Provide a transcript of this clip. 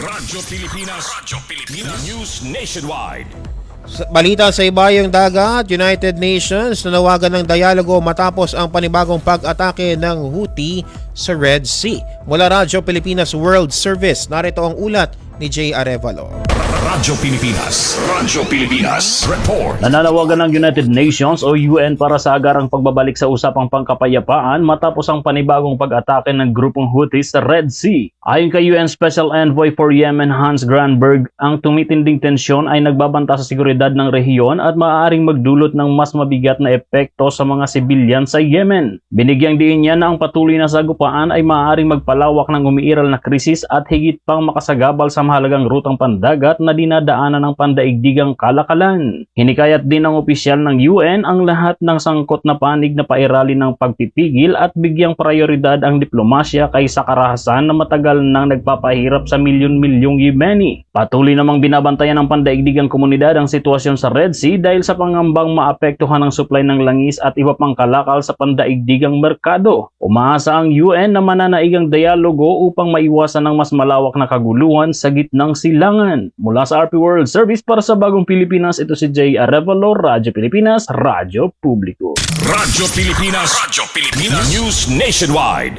Radyo Pilipinas. Radyo Pilipinas. News Nationwide. Balita sa ibayong dagat, United Nations nanawagan ng dialogo matapos ang panibagong pag-atake ng Houthi sa Red Sea. Mula Radyo Pilipinas World Service, narito ang ulat ni Jay Arevalo. Radyo Pilipinas. Radyo Pilipinas. Report. Nananawagan ng United Nations o UN para sa agarang pagbabalik sa usapang pangkapayapaan matapos ang panibagong pag-atake ng grupong Houthi sa Red Sea. Ayon kay UN Special Envoy for Yemen Hans Granberg, ang tumitinding tensyon ay nagbabanta sa seguridad ng rehiyon at maaaring magdulot ng mas mabigat na epekto sa mga sibilyan sa Yemen. Binigyang diin niya na ang patuloy na sagupaan ay maaaring magpalawak ng umiiral na krisis at higit pang makasagabal sa mahalagang rutang pandagat na dinadaanan ng pandaigdigang kalakalan. Hinikayat din ng opisyal ng UN ang lahat ng sangkot na panig na pairalin ng pagpipigil at bigyang prioridad ang diplomasya kaysa karahasan na matagal nang nagpapahirap sa milyon-milyong Yemeni. Patuloy namang binabantayan ng pandaigdigang komunidad ang sitwasyon sa Red Sea dahil sa pangambang maapektuhan ang supply ng langis at iba pang kalakal sa pandaigdigang merkado. Umaasa ang UN na mananaigang dialogo upang maiwasan ng mas malawak na kaguluhan sa gitnang silangan. Mula sa RP World Service para sa Bagong Pilipinas, ito si Jay Arevalo, Radyo Pilipinas, Radyo Publiko. Radyo Pilipinas. Radyo Pilipinas. News Nationwide.